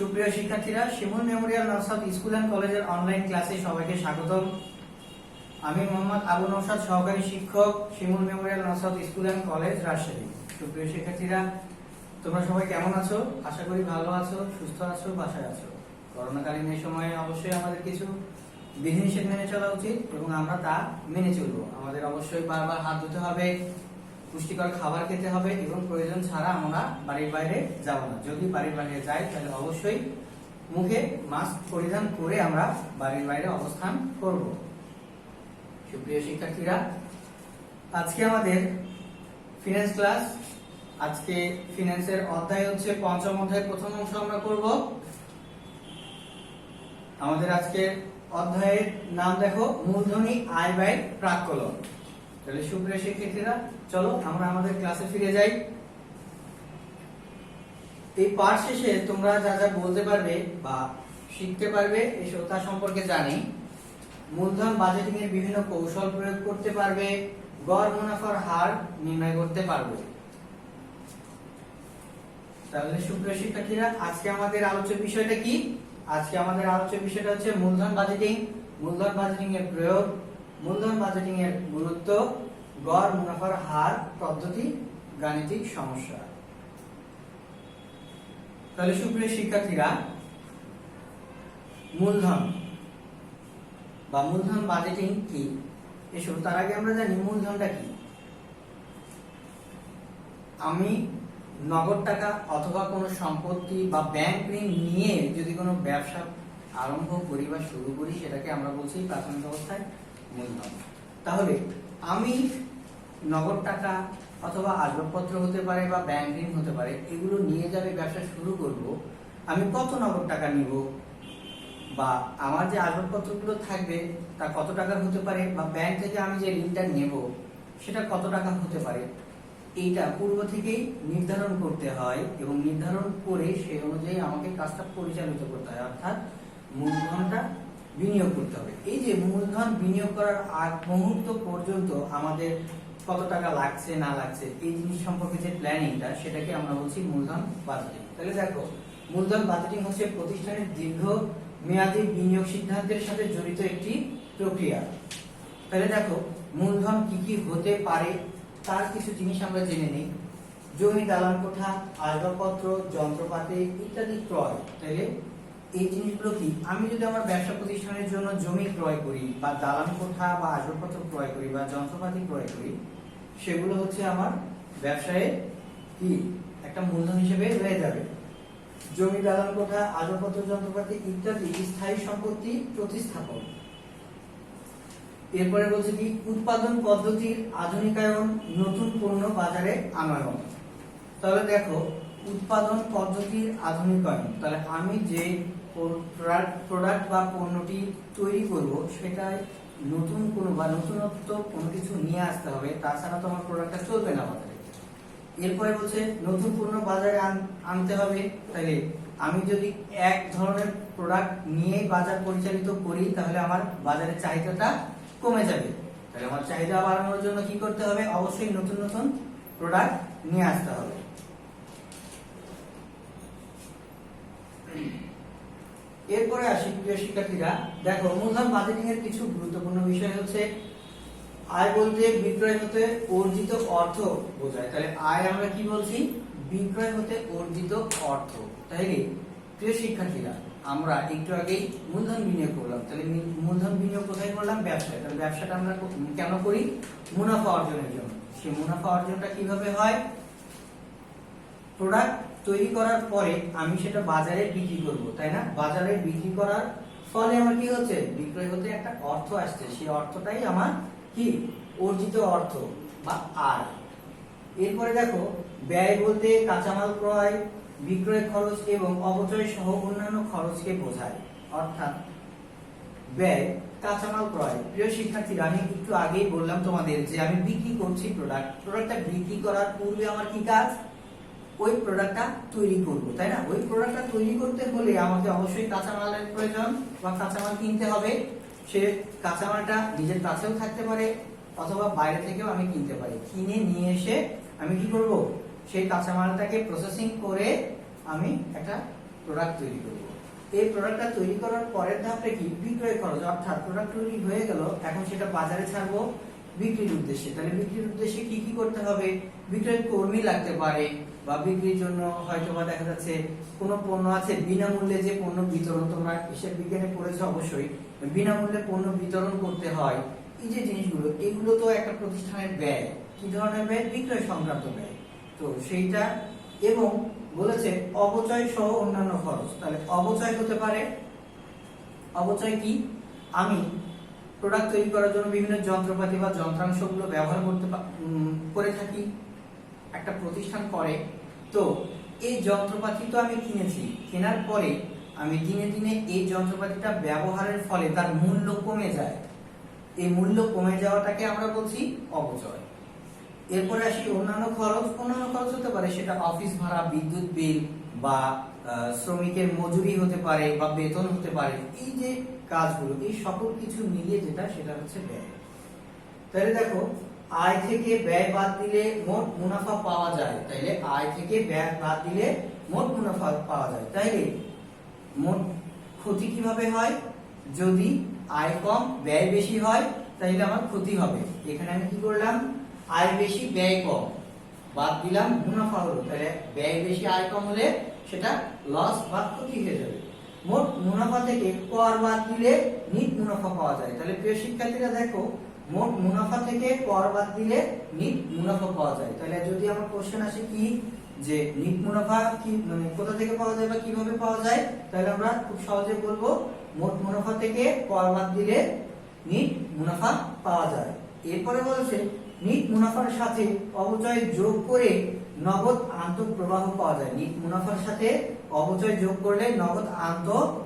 সুপ্রিয় শিক্ষার্থীরা, Shimul memorial Naushad school and কলেজের অনলাইন ক্লাসে সবাইকে স্বাগতম। আমি মোহাম্মদ আবু নওশাদ, সহকারী শিক্ষক, Shimul memorial Naushad school and college, Rajshahi. সুপ্রিয় শিক্ষার্থীরা, তোমরা সবাই কেমন আছো? আশা করি ভালো আছো, সুস্থ আছো, বাসায় আছো। করোনাকালীন এই সময়ে অবশ্যই আমাদের কিছু বিধিনিষেধ মেনে চলা উচিত এবং আমরা তা মেনে চলবো। আমাদের অবশ্যই বারবার হাত ধুতে হবে, পুষ্টিকর খাবার খেতে হবে এবং প্রয়োজন ছাড়া আমরা বাড়ির বাইরে যাব না। যদি বাড়ির বাইরে যাই তাহলে অবশ্যই মুখে মাস্ক পরিধান করে আমরা বাড়ির বাইরে অবস্থান করব। সুপ্রিয় শিক্ষার্থীরা, আজকে আমাদের ফিনান্স ক্লাস। আজকে ফিনান্সের অধ্যায় হচ্ছে পঞ্চম অধ্যায়, প্রথম অংশ আমরা করব। আমাদের আজকের অধ্যায়ের নাম দেখো, মূলধনী আয় ব্যয় প্রাক্কলন। তাহলে সুপ্রিয় শিক্ষার্থীরা, চলো আমরা আমাদের ক্লাসে ফিরে যাই। এই পাঠ শেষে তোমরা যা যা বলতে পারবে বা শিখতে পারবে এসব তা সম্পর্কে জানি। মূলধন বাজেটিং এর বিভিন্ন কৌশল প্রয়োগ করতে পারবে, গড় মুনাফার হার নির্ণয় করতে পারবে। তাহলে সুপ্রিয় শিক্ষার্থীরা, আজকে আমাদের আলোচ্য বিষয়টা কি? আজকে আমাদের আলোচ্য বিষয়টা হচ্ছে মূলধন বাজেটিং, মূলধন বাজেটিং এর প্রয়োগ, মূলধন বাজেটিং এর গুরুত্ব, গড় মুনাফার হার পদ্ধতি, গাণিতিক সমস্যা। তাহলে সুপ্রিয় শিক্ষার্থীরা, মূলধন বা মূলধন বাজেটিং কি এসব তার আগে আমরা জানি মূলধনটা কি। আমি নগদ টাকা অথবা কোনো সম্পত্তি বা ব্যাংক ঋণ নিয়ে যদি কোনো ব্যবসা আরম্ভ করি বা শুরু করি, সেটাকে আমরা বলছি প্রাথমিক অবস্থায় মূলধন। তাহলে আমি নগদ টাকা অথবা আসবাবপত্র হতে পারে বা ব্যাংক ঋণ হতে পারে, এগুলো নিয়ে যাবে ব্যবসা শুরু করব। আমি কত নগদ টাকা নিব বা আমার যে আসবাবপত্রগুলো থাকবে তা কত টাকার হতে পারে, বা ব্যাংক থেকে আমি যে ঋণটা নেব সেটা কত টাকা হতে পারে, এইটা পূর্ব থেকেই নির্ধারণ করতে হয় এবং নির্ধারণ করে সেই অনুযায়ী আমাকে কাজটা পরিচালিত করতে হয়, অর্থাৎ মূলধনটা বিনিয়োগ করতে হবে। এই যে মূলধন বিনিয়োগ করার আগ মুহূর্ত পর্যন্ত আমাদের কত টাকা লাগছে না লাগছে এই জিনিস সম্পর্কে যে প্ল্যানিংটা, সেটাকে আমরা বলছি মূলধন বাজেটিং। তাহলে দেখো, মূলধন বাজেটিং হচ্ছে প্রতিষ্ঠানের দীর্ঘ মেয়াদী বিনিয়োগ সিদ্ধান্তের সাথে জড়িত একটি প্রক্রিয়া। তাহলে দেখো, মূলধন কি কি হতে পারে তার কিছু জিনিস আমরা জেনে নিই। জমি, দালান কোঠা, আসবাবপত্র, যন্ত্রপাতি ইত্যাদি ক্রয়। তাহলে এই জিনিসগুলো কি? আমি যদি আমার ব্যবসা প্রতিষ্ঠানের জন্য জমি ক্রয় করি বা দালান কোঠা বা আসবাবপত্র ক্রয় করি বা যন্ত্রপাতি ক্রয় করি, সেগুলো হচ্ছে আমার ব্যবসায়ে কি একটা মূলধন হিসেবে রয়ে যাবে। জমি, দালান কোঠা, আসবাবপত্র, যন্ত্রপাতি ইত্যাদি স্থায়ী সম্পত্তি প্রতিস্থাপন। এরপরে বলছে কি, উৎপাদন পদ্ধতির আধুনিকায়ন, নতুন পণ্য বাজারে আনয়ন। তাহলে দেখো, উৎপাদন পদ্ধতির আধুনিকায়ন, তাহলে আমি যে প্রোডাক্ট বা পণ্যটি তৈরি করব সেটাই নতুন কোনো বা নতুনত্ব কোনো কিছু নিয়ে আসতে হবে, তাছাড়া তো আমার প্রোডাক্টটা চলবে না বাজারে। এরপরে বলছে নতুন পণ্য বাজারে আনতে হবে। তাহলে আমি যদি এক ধরনের প্রোডাক্ট নিয়ে বাজার পরিচালিত করি তাহলে আমার বাজারের চাহিদাটা কমে যাবে। তাহলে আমার চাহিদা বাড়ানোর জন্য কি করতে হবে? অবশ্যই নতুন নতুন প্রোডাক্ট নিয়ে আসতে হবে। এরপরে আসি প্রিয় শিক্ষার্থীরা, দেখো, মূলধন বাজেটিং এর কিছু গুরুত্বপূর্ণ বিষয় হচ্ছে আয় বলতে বিক্রয় হতে অর্জিত অর্থ বোঝায়। তাহলে আয় আমরা কি বলছি? বিক্রয় হতে অর্জিত অর্থ। তাহলে প্রিয় শিক্ষার্থীরা, আমরা একটু আগেই মূলধন বিনিয়োগ করলাম। তাহলে মূলধন বিনিয়োগ কোথায় করলাম? ব্যবসায়। তাহলে ব্যবসাটা আমরা কেন করি? মুনাফা অর্জনের জন্য। সেই মুনাফা অর্জনটা কিভাবে হয়? প্রোডাক্ট তৈরি করার পরে আমি সেটা বাজারে বিক্রি করব, তাই না? বাজারে বিক্রি করার ফলে আমার কি হচ্ছে? বিক্রয় হতে একটা অর্থ আসছে, সেই অর্থটাই আমার কি? অর্জিত অর্থ বা আয়। এরপরে দেখো, ব্যয় বলতে কাঁচামাল ক্রয়, বিক্রয় খরচ এবং অপচয় সহ অন্যান্য খরচকে বোঝায়। অর্থাৎ ব্যয়, কাঁচামাল ক্রয়। প্রিয় শিক্ষার্থীরা, আমি একটু আগেই বললাম তোমাদের যে আমি বিক্রি করছি প্রোডাক্টটা বিক্রি করার পূর্বে আমার কি কাজ? ওই প্রোডাক্টটা তৈরি করব, তাই না? ওই প্রোডাক্টটা তৈরি করতে হলে আমাকে অবশ্যই কাঁচামালের প্রয়োজন বা কাঁচামাল কিনতে হবে। সে কাঁচামালটা নিজের কাছেও থাকতে পারে অথবা বাইরে থেকেও আমি কিনতে পারি। কিনে নিয়ে এসে আমি কি করব? সেই কাঁচামালটাকে প্রসেসিং করে আমি একটা প্রোডাক্ট তৈরি করব। এই প্রোডাক্টটা তৈরি করার পরের ধাপটা কি? বিক্রয় খরচ। অর্থাৎ প্রোডাক্ট তৈরি হয়ে গেল, এখন সেটা বাজারে ছাড়বো বিক্রির উদ্দেশ্যে। তাহলে বিক্রির উদ্দেশ্যে কি কি করতে হবে? বিক্রয় কর্মী লাগতে পারে, বা বিক্রির জন্য হয়তো বা দেখা যাচ্ছে কোনো পণ্য আছে বিনামূল্যে যে পণ্য বিতরণ, তোমরা হিসাব বিজ্ঞানে পড়েছো অবশ্যই, বিনামূল্যে পণ্য বিতরণ করতে হয়। এই যে জিনিসগুলো, এগুলো তো একটা প্রতিষ্ঠানের ব্যয়। কি ধরনের ব্যয়? বিক্রয় সংক্রান্ত ব্যয়। তো সেইটা, এবং বলেছে অপচয় সহ অন্যান্য খরচ। তাহলে অপচয় হতে পারে, অপচয় কি? আমি প্রোডাক্ট তৈরি করার জন্য বিভিন্ন যন্ত্রপাতি বা যন্ত্রাংশগুলো ব্যবহার করে থাকি, একটা প্রতিষ্ঠান করে। তো এই যন্ত্রপাতি তো আমি কিনেছি, কেনার পরে আমি দিনে দিনে এই যন্ত্রপাতিটা ব্যবহারের ফলে তার মূল্য কমে যায়। এই মূল্য কমে যাওয়াটাকে আমরা বলছি অপচয়। এরপরে আসি অন্যান্য খরচ। অন্যান্য খরচ হতে পারে সেটা অফিস ভাড়া, বিদ্যুৎ বিল, বা শ্রমিকের মজুরি হতে পারে, বা বেতন হতে পারে। এই যে কাজগুলো, এই সকল কিছু মিলিয়ে যেটা, সেটা হচ্ছে ব্যয়। তাহলে দেখো, আয় থেকে ব্যয় বাদ দিলে মোট মুনাফা পাওয়া যায়। তাইলে আয় থেকে ব্যয় বাদ দিলে মোট মুনাফা পাওয়া যায়। তাইলে মোট ক্ষতি কিভাবে হয়? যদি আয় কম ব্যয় বেশি হয় তাহলে আমার ক্ষতি হবে। এখানে আমি কি করলাম? আয় বেশি ব্যয় কম, বাদ দিলাম মুনাফা হলো। তাহলে ব্যয় বেশি আয় কম হলে সেটা লস বা ক্ষতি হয়ে যাবে। মোট মুনাফা থেকে কর বাদ দিলে নিট মুনাফা পাওয়া যায়। তাহলে প্রিয় শিক্ষার্থীরা দেখো, মোট মুনাফা থেকে কর বাদ দিলে নিট মুনাফা পাওয়া যায়। তাহলে যদি আমার কোশ্চেন আসে কি, যে নিট মুনাফা কি, মানে কোথা থেকে পাওয়া যায় বা কিভাবে পাওয়া যায়, তাহলে আমরা খুব সহজে বলবো মোট মুনাফা থেকে কর বাদ দিলে নিট মুনাফা পাওয়া যায়। এরপরে বলেছে নিট মুনাফার সাথে অপচয় যোগ করে নগদ আন্তঃপ্রবাহ পাওয়া যায়। নিট মুনাফার সাথে অপচয় যোগ করলে নগদ আন্তঃপ্রবাহ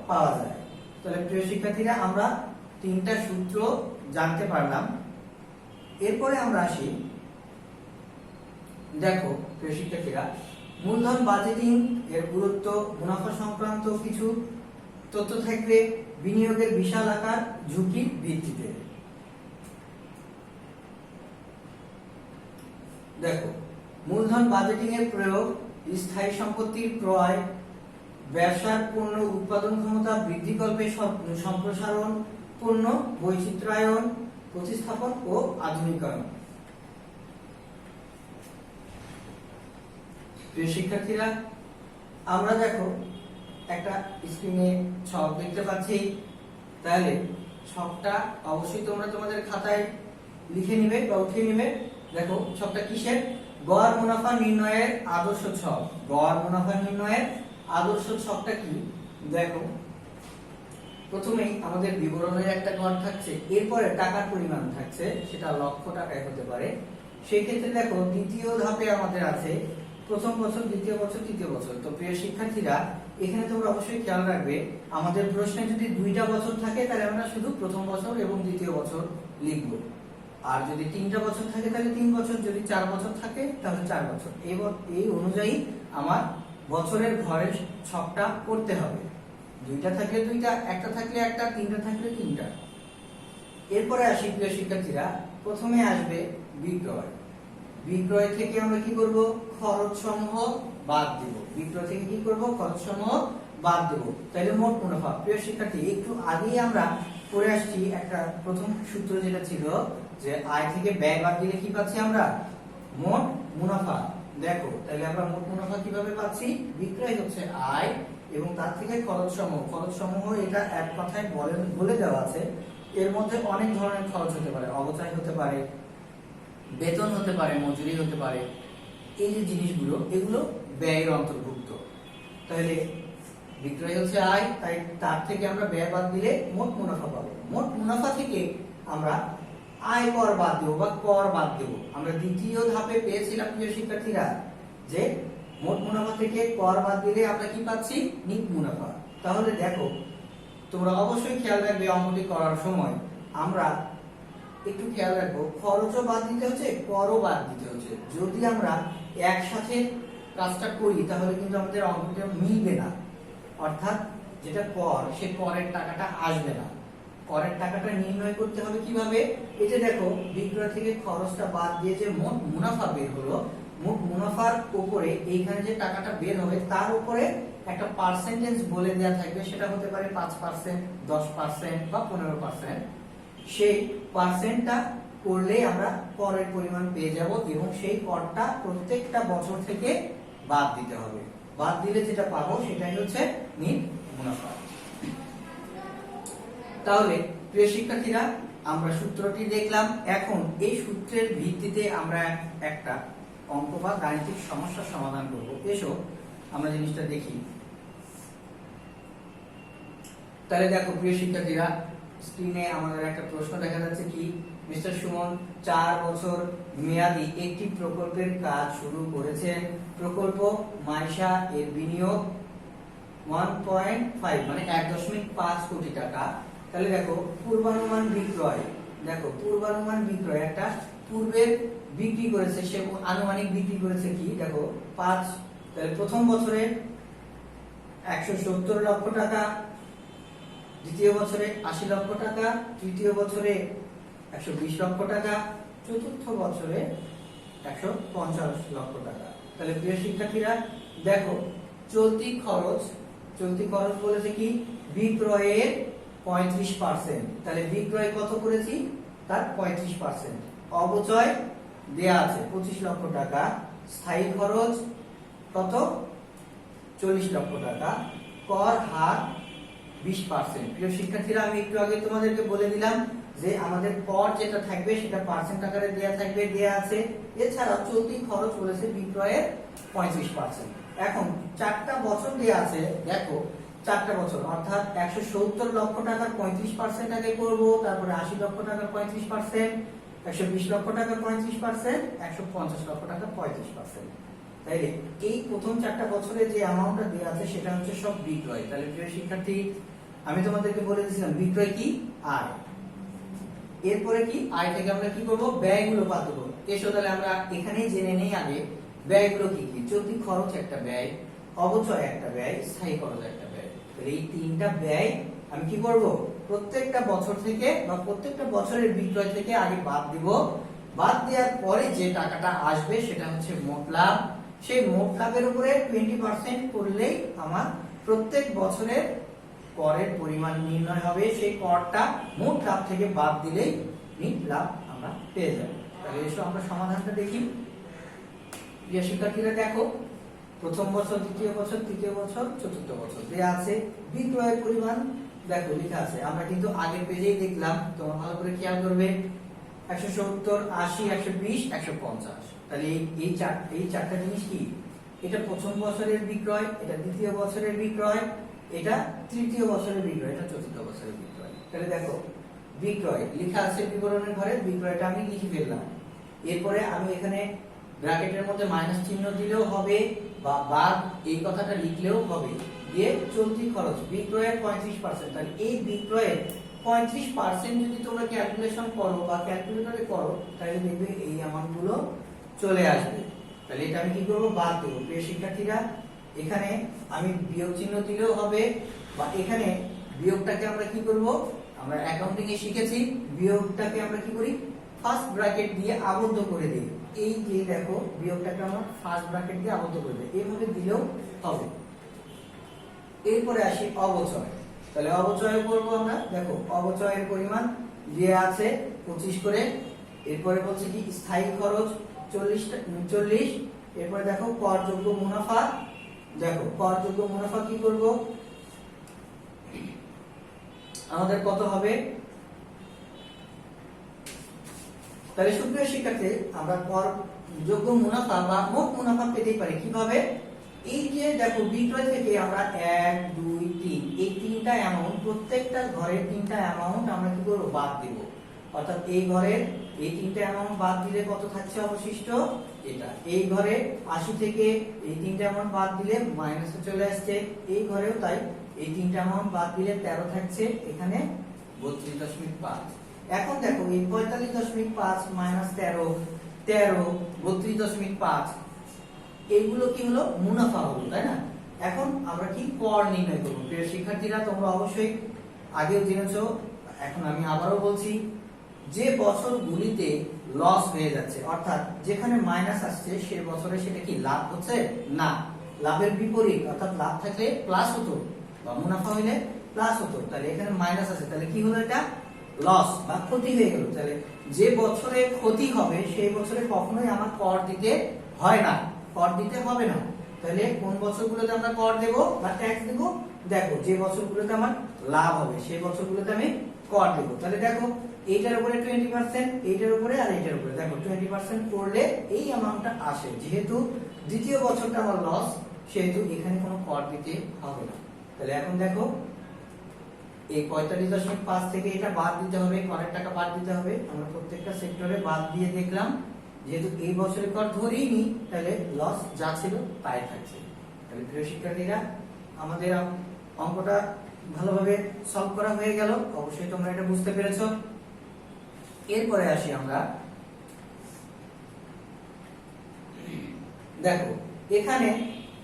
পাওয়া যায়। তাহলে প্রিয় শিক্ষার্থীরা, আমরা তিনটা সূত্র জানতে পারলাম। এরপরে আমরা আসি, দেখো প্রিয় শিক্ষার্থীরা, মূলধন বাজেটিং এর গুরুত্ব, মুনাফা সংক্রান্ত কিছু তথ্য থাকবে বিনিয়োগের বিশাল আকার ঝুঁকির ভিত্তিতে। দেখো, মূলধন বাজেটিং এর প্রয়োগ স্থায়ী সম্পত্তির ক্রয়, ব্যবসার পণ্য উৎপাদন ক্ষমতা বৃদ্ধিকল্পে সম্প্রসারণ, পণ্য বৈচিত্র্যায়ন, প্রতিস্থাপন ও আধুনিকায়ন। প্রিয় শিক্ষার্থীরা, আমরা দেখো একটা স্ক্রিনে ছক দেখতে পাচ্ছি। তাহলে ছকটা অবশ্যই তোমরা তোমাদের খাতায় লিখে নিবে বা উঠিয়ে নিবে। দেখো ছকটা কিসের? গড় মুনাফা নির্ণয়ের আদর্শ ছক। গড় মুনাফা নির্ণয়ের আদর্শ ছকটা কি? দেখো, প্রথমেই আমাদের বিবরণের একটা ঘর থাকছে, এরপরে টাকার পরিমাণ থাকছে, সেটা লক্ষ টাকায় হতে পারে। সেই ক্ষেত্রে দেখো, দ্বিতীয় ধাপে আমাদের আছে প্রথম বছর, দ্বিতীয় বছর, তৃতীয় বছর। তো প্রিয় শিক্ষার্থীরা, এখানে তোমরা অবশ্যই খেয়াল রাখবে, আমাদের প্রশ্নে যদি 2টা বছর থাকে তাহলে আমরা শুধু প্রথম বছর এবং দ্বিতীয় বছর লিখব। আর যদি 3টা বছর থাকে তাহলে 3 বছর, যদি 4 বছর থাকে তাহলে 4 বছর। এই অনুযায়ী আমার বছরের ঘরের ছকটা করতে হবে। 2টা থাকলে 2টা, একটা থাকলে একটা, 3টা থাকলে 3টা। এরপরে আসি প্রিয় শিক্ষার্থীরা, প্রথমে আসবে বিক্রয়। বিক্রয় থেকে আমরা কি করব? খরচ সমূহ বাদ দেব। বিক্রয় থেকে কি করব? খরচ সমূহ বাদ দেব। তাহলে মোট মুনাফা। প্রিয় শিক্ষার্থী, একটু আগেই আমরা পড়ে আসছি একটা প্রথম সূত্র, যেটা ছিল যে আয় থেকে ব্যয় বাদ দিলে কি পাচ্ছি আমরা? মোট মুনাফা। দেখো, তাহলে আমরা মোট মুনাফা কিভাবে পাচ্ছি? বিক্রয় হচ্ছে আয় এবং তার থেকে খরচ সমূহ। খরচ সমূহ এটা এক কথায় বলে দেওয়া আছে। এর মধ্যে অনেক ধরনের খরচ হতে পারে, অবচয় হতে পারে, বেতন হতে পারে, মজুরি হতে পারে। এই যে জিনিসগুলো, এগুলো ব্যয়ের অন্তর্ভুক্ত। তাহলে বিক্রয় হচ্ছে আয়, তাই তার থেকে আমরা ব্যয় বাদ দিলে মোট মুনাফা পাবো। মোট মুনাফা থেকে আমরা আয় কর বাদ দেবো বা কর বাদ দেবো। আমরা দ্বিতীয় ধাপে পেয়েছিলাম প্রিয় শিক্ষার্থীরা, যে মোট মুনাফা থেকে কর বাদ দিলে আমরা কি পাচ্ছি? নিট মুনাফা। তাহলে দেখো, তোমরা অবশ্যই খেয়াল রাখবে অঙ্কটি করার সময়, আমরা একটু খেয়াল রাখবো, খরচও বাদ দিতে হচ্ছে, করও বাদ দিতে হচ্ছে। যদি আমরা একসাথে কাজটা করি তাহলে কিন্তু আমাদের অঙ্কটা মিলবে না। অর্থাৎ যেটা কর, সে করের টাকাটা আসবে না। করের টাকাটা নির্ণয় করতে হবে কিভাবে? এই যে দেখো, বিক্রয় থেকে খরচটা বাদ দিয়ে যে মোট মুনাফা বের হলো, মোট মুনাফার উপরে এইখানে যে টাকাটা বের হবে তার উপরে একটা পার্সেন্টেজ বলে দেওয়া থাকবে, সেটা হতে পারে 5%, 10% বা 15%। সেই পার্সেন্টটা করলে আমরা করের পরিমাণ পেয়ে যাব এবং সেই করটা প্রত্যেকটা বছর থেকে বাদ দিতে হবে। বাদ দিলে যেটা পাবো সেটাই হচ্ছে নিট মুনাফা। তাহলে প্রিয় শিক্ষার্থীরা, আমরা সূত্রটি দেখলাম। এখন এই সূত্রের ভিত্তিতে আমরা একটা অঙ্ক বা গাণিতিক সমস্যার সমাধান করব। এসো আমরা জিনিসটা দেখি। তাহলে দেখো প্রিয় শিক্ষার্থীরা, স্ক্রিনে আমাদের একটা প্রশ্ন দেখা যাচ্ছে কি, মিস্টার সুমন 4 বছর মেয়াদী একটি প্রকল্পের কাজ শুরু করেছেন। প্রকল্প মাইশা এর বিনিয়োগ 1.5 মানে 1.5 কোটি টাকা। তাহলে দেখো পূর্বানুমান বিক্রয়, দেখো পূর্বানুমান বিক্রয় একটা পূর্বের বিক্রি করেছে, সে আনুমানিক বিক্রি করেছে কি, দেখো 5। তাহলে প্রথম বছরে 170 লক্ষ টাকা, দ্বিতীয় বছরে 80 লক্ষ টাকা, তৃতীয় বছরে 120 লক্ষ টাকা, চতুর্থ বছরে 150 লক্ষ টাকা। তাহলে প্রিয় শিক্ষার্থীরা দেখো, চলতি খরচ বলেছে কি বিক্রয়ের 35%। তাহলে বিক্রয় কত করেছি, তার 35%। অবচয় দেয়া আছে 25 লক্ষ টাকা, স্থায়ী খরচ কত 40 লক্ষ টাকা, কর হার 20%। প্রিয় শিক্ষার্থীরা, আমি একটু আগে তোমাদেরকে বলে দিলাম যে আমাদের কর যেটা থাকবে সেটা পার্সেন্ট আকারে দেয়া থাকবে, দেয়া আছে। এছাড়া চলতি খরচ বলেছে বিক্রয়ের 35%। এখন 4টা বছর দেয়া আছে, দেখো 4টা বছর অর্থাৎ 170 লক্ষ টাকার 35% আগে করব, তারপরে 80 লক্ষ টাকার 35%, 120 লক্ষ টাকার 35%, 150 লক্ষ টাকার 35%। তাইলে এই প্রথম 4টা বছরে যে অ্যামাউন্টটা দেয়া আছে সেটা হচ্ছে সব বিক্রয়। তাহলে প্রিয় শিক্ষার্থী, আমি তোমাদেরকে বলে দিয়েছিলাম বিক্রয় কি আয়। এরপরে কি আয় থেকে আমরা কি করব, ব্যয়গুলো বাদ দেব। এসো তাহলে আমরা এখানেই জেনে নেই আগে ব্যয়গুলো কি কি। চলতি খরচ একটা ব্যয়, অবচয় একটা ব্যয়, স্থায়ী খরচ একটা ব্যয়। তাহলে এই 3টা ব্যয় আমি কি করব, প্রত্যেকটা বছর থেকে বা প্রত্যেকটা বছরের বিক্রয় থেকে আগে বাদ দিব। বাদ দেওয়ার পরে যে টাকাটা আসবে সেটা হচ্ছে মোট লাভ। সেই মোট লাভের উপরে 20% করলেই আমার প্রত্যেক বছরের করের পরিমাণ নির্ণয় হবে। সেই করটা মোট লাভ থেকে বাদ দিলেই নিট লাভ আমরা পেয়ে যাব। তাহলে এসো আমরা সমাধানটা দেখি। প্রিয় শিক্ষার্থীরা দেখো, প্রথম বছর, দ্বিতীয় বছর, তৃতীয় বছর, চতুর্থ বছর দেয়া আছে। বিক্রয়ের পরিমাণ দেখো লেখা আছে, আমরা কিন্তু আগের পেজেই দেখলাম, তোমরা ভালো করে খেয়াল করবে। 170, 80, 120, 150। তাহলে এই চারটা জিনিস কি, এটা প্রথম বছরের বিক্রয়, এটা দ্বিতীয় বছরের বিক্রয়, এটা তৃতীয় বছরের বিক্রয়, এটা চতুর্থ বছরের বিক্রয়। তাহলে দেখো বিক্রয় লেখা আছে বিবরণের ঘরে, বিক্রয়টা আমি লিখে ফেললাম। এরপরে আমি এখানে ব্র্যাকেটের মধ্যে মাইনাস চিহ্ন দিলেও হবে বা বাদ এই কথাটা লিখলেও হবে। দিয়ে চলতি খরচ বিক্রয়ের 35%। তাহলে এই বিক্রয়ের 35% যদি তোমরা ক্যালকুলেশন করো বা ক্যালকুলেটরে করো, তাহলে দেখবে এই অ্যামাউন্ট গুলো চলে আসবে। তাহলে এটা আমি কি করব, বাদ দেব। প্রিয় শিক্ষার্থীরা, এখানে আমি বিয়োগ চিহ্ন দিলেও হবে বা এখানে বিয়োগটাকে আমরা কি করব, আমরা অ্যাকাউন্টিং এ শিখেছি বিয়োগটাকে আমরা কি করি, ফার্স্ট ব্র্যাকেট দিয়ে আবদ্ধ করে দিই। এই যে দেখো বিয়োগটাকে আমরা ফার্স্ট ব্র্যাকেট দিয়ে আবদ্ধ করে দিই, এইভাবে দিলেও হবে। এরপরে আসি অবচয়। তাহলে অবচয় করব আমরা, দেখো অবচয়ের পরিমাণ দেয়া আছে 25 করে। এরপরে বলছে কি স্থায়ী খরচ 40। এরপরে দেখো করযোগ্য মুনাফা, দেখো করযোগ্য মুনাফা কি করব, আমাদের কত হবে। তাহলে সুপ্রিয় শিক্ষার্থী, আমরা করযোগ্য মুনাফা বা মোট মুনাফা পেতে পারি কিভাবে, এই যে দেখো বিক্রয় থেকে আমরা 1, 2, 3 এই 3টা অ্যামাউন্ট, প্রত্যেকটা ঘরের 3টা অ্যামাউন্ট আমরা কি করব, বাদ দিব। অর্থাৎ এই ঘরের এই 3টা অ্যামাউন্ট বাদ দিলে কত থাকছে অবশিষ্ট, এটা। এই ঘরে 80 থেকে এই 3টা অ্যামাউন্ট বাদ দিলে মাইনাসে চলে আসছে। এই ঘরেও তাই, এই 3টা অ্যামাউন্ট বাদ দিলে 13 থাকছে, এখানে 32.5। এখন দেখো এই 45.5 মাইনাস 13, 32.5 এইগুলো কি হলো, মুনাফা হলো, তাই না। এখন আমরা কি কর নির্ণয় করব। প্রিয় শিক্ষার্থীরা, তোমরা অবশ্যই আগেও জেনেছো, এখন আমি আবারও বলছি, যে বছরগুলিতে লস হয়ে যাচ্ছে, অর্থাৎ যেখানে মাইনাস আসছে সে বছরে সেটা কি লাভ হচ্ছে না, লাভের বিপরীত, অর্থাৎ লাভ থাকলে প্লাস হতো বা মুনাফা হইলে প্লাস হতো, তাহলে এখানে মাইনাস আছে, তাহলে কি হলো, এটা লস বা ক্ষতি হয়ে গেল। তাহলে যে বছরে ক্ষতি হবে সেই বছরে কখনোই আমার কর দিতে হয় না, কর দিতে হবে না। তাহলে কোন বছরগুলোতে আমরা কর দেব বা ট্যাক্স দেব, দেখো যে বছরগুলোতে আমার লাভ হবে সেই বছরগুলোতে আমি কর দেব। তাহলে দেখো এইটার উপরে 20%, এইটার উপরে আর এইটার উপরে, দেখো 20% করলে এই অ্যামাউন্টটা আসে। যেহেতু দ্বিতীয় বছরটা আমার লস, সেহেতু এখানে কোনো কর দিতে হবে না। তাহলে এখন দেখো এই 45.5 থেকে এটা বাদ দিতে হবে, করের টাকা বাদ দিতে হবে। আমরা প্রত্যেকটা সেক্টরে বাদ দিয়ে দেখলাম, যেহেতু এই বছরে কর ধরেই নি, তাহলে লস যা ছিল তাই থাকছে। তাহলে প্রিয় শিক্ষার্থীরা, আমাদের অঙ্কটা ভালোভাবে সলভ করা হয়ে গেল, অবশ্যই তোমরা এটা বুঝতে পেরেছো। এরপরে আসি আমরা, দেখো এখানে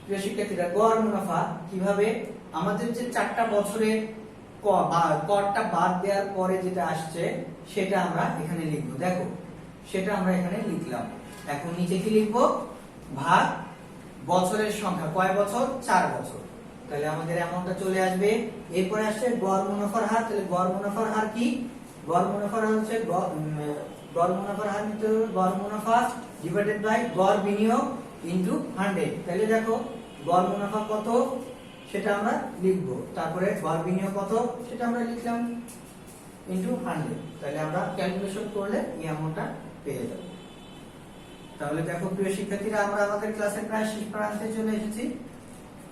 প্রিয় শিক্ষার্থীরা গড় মুনাফা কিভাবে আমাদের যে 4টা বছরে করটা বাদ দেওয়ার পরে যেটা আসছে সেটা আমরা এখানে লিখবো। দেখো সেটা আমরা এখানে লিখলাম। এখন নিচে কি লিখবো, ভাগ বছরের সংখ্যা, কয় বছর, 4 বছর। তাহলে আমাদের অ্যামাউন্টটা চলে আসবে। এরপরে আসছে গড় মুনাফার হার। তাহলে গড় মুনাফার হার কি, গড় মুনাফার হার হচ্ছে গড় মুনাফার হার নিতে হবে গড় মুনাফা ডিভাইডেড বাই গড় বিনিয়োগ ইনটু 100। তাহলে দেখো গড় মুনাফা কত সেটা আমরা লিখবো, তারপরে গড় বিনিয়োগ কত সেটা আমরা লিখলাম ইনটু 100। তাহলে আমরা ক্যালকুলেশন করলে এই অ্যামাউন্টটা পেয়ে যাব। তাহলে দেখো প্রিয় শিক্ষার্থীরা, আমরা আমাদের ক্লাসের প্রায় শেষ প্রান্তে চলে এসেছি।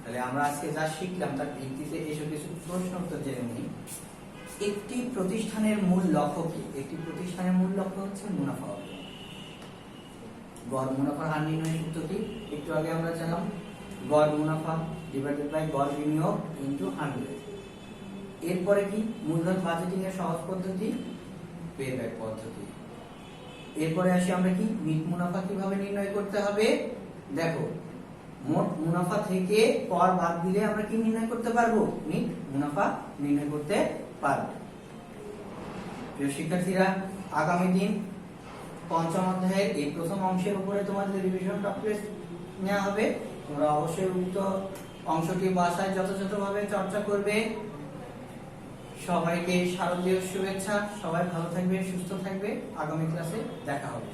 তাহলে আমরা আজকে যা শিখলাম তার ভিত্তিতে এসব কিছু প্রশ্ন উত্তর জেনে নিই। একটি প্রতিষ্ঠানের মূল লক্ষ্য কি? একটি প্রতিষ্ঠানের মূল লক্ষ্য হচ্ছে মুনাফা অর্জন। গড় মুনাফার হার নির্ণয়ের সূত্র কি, একটু আগে আমরা জানলাম, গড় মুনাফা ডিভাইডেড বাই গড় বিনিয়োগ ইনটু 100। এরপরে কি, মূলধন বাজেটিং এর সহজ পদ্ধতি, পেব্যাক পদ্ধতি। এরপরে আসি আমরা কি, মিট মুনাফা কিভাবে নির্ণয় করতে হবে। দেখো মোট মুনাফা থেকে কর বাদ দিলে আমরা কি নির্ণয় করতে পারবো, মিট মুনাফা নির্ণয় করতে পারবো। প্রিয় শিক্ষার্থীরা, আগামী দিন পঞ্চম অধ্যায়ের এই প্রথম অংশের উপরে তোমাদের রিভিশন টপ টেস্ট নেওয়া হবে। তোমরা অবশ্যই উক্ত অংশটি বাসায় যথাযথভাবে চর্চা করবে। সবাইকে শারদীয় শুভেচ্ছা, সবাই ভালো থাকবে, সুস্থ থাকবে। আগামী ক্লাসে দেখা হবে।